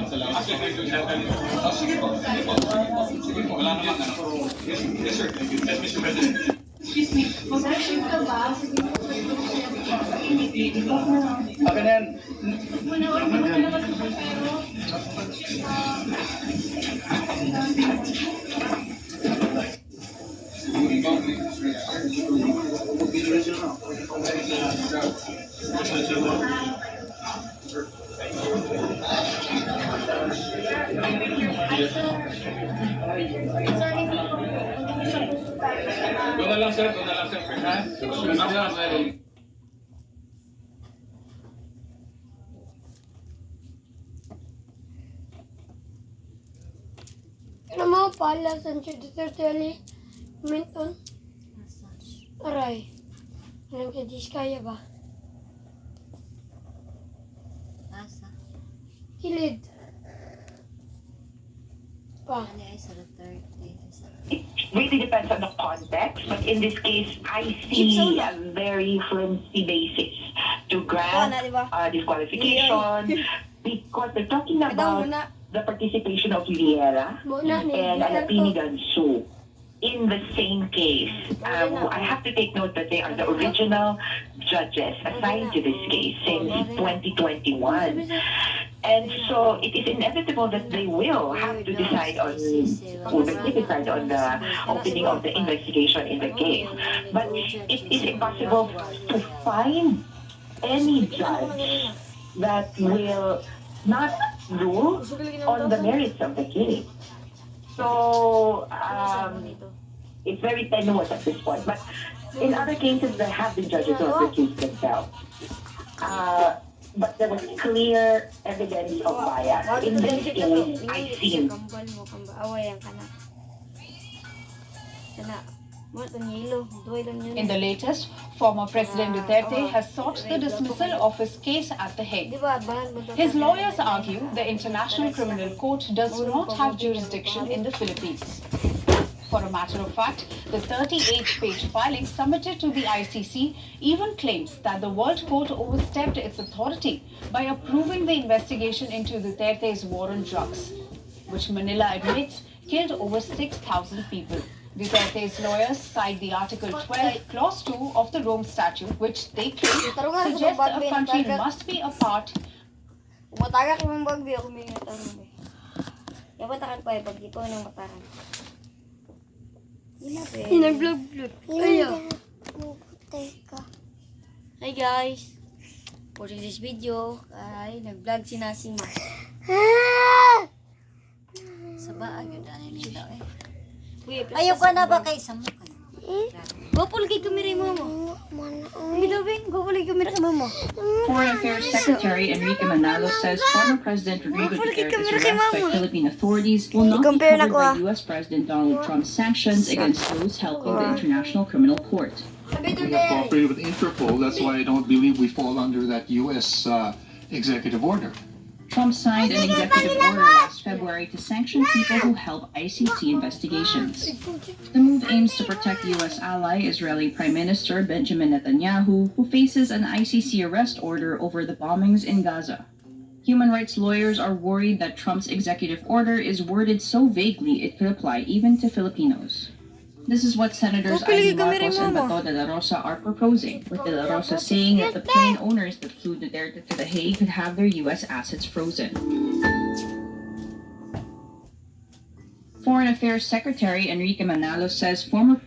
salamat. Sige po. Wala naman ano. Yes, sir. Yes, Mr. President. Excuse me, mag-action ka ba? Sige po. Akin na yan. Wala naman pero... Doon na lang sir, ha? Ano mo pala sa Duterte Minton? Aray. Anong kadis kaya ba? Asa? Kilid. Pa. Ano ay sa Duterte? It really depends on the context, but in this case, I see a very flimsy basis to grant disqualification because they're talking about the participation of Liera and Alapini Gansu in the same case. I have to take note that they are the original judges assigned to this case since 2021. And so it is inevitable that they will have to decide on, or they decide on the opening of the investigation in the case. But it is impossible to find any judge that will not rule on the merits of the case. So it's very tenuous at this point. But in other cases, there have been judges who have recused themselves. But there was clear evidence of bias. In this case, I see. In the latest, former President Duterte has sought the dismissal of his case at The Hague. His lawyers argue the International Criminal Court does not have jurisdiction in the Philippines. For a matter of fact, the 38-page filing submitted to the ICC even claims that the World Court overstepped its authority by approving the investigation into Duterte's war on drugs, which Manila admits killed over 6,000 people. Duterte's lawyers cite the Article 12, Clause 2 of the Rome Statute, which they claim suggests a country must be a part. Hi guys! Watching this video ay nag-vlog si Nasima. Sa baag yun dahil nila ayaw ka na ba kay Samu ka na? Gopul kay kamera mo mo. Midobing, gopul kay kamera mo mo. Foreign Affairs Secretary Enrique Manalo says former President Rodrigo Duterte's arrest by Philippine authorities will not be covered by U.S. President Donald Trump's sanctions against those held in the International Criminal Court. We have cooperated with Interpol. That's why I don't believe we fall under that U.S. executive order. Trump signed an executive order last February to sanction people who help ICC investigations. The move aims to protect U.S. ally Israeli Prime Minister Benjamin Netanyahu, who faces an ICC arrest order over the bombings in Gaza. Human rights lawyers are worried that Trump's executive order is worded so vaguely it could apply even to Filipinos. This is what Senators Amy Marcos and Bato de la Rosa are proposing, with de la Rosa saying that the plane owners that flew Duterte to The Hague could have their U.S. assets frozen. Foreign Affairs Secretary Enrique Manalo says former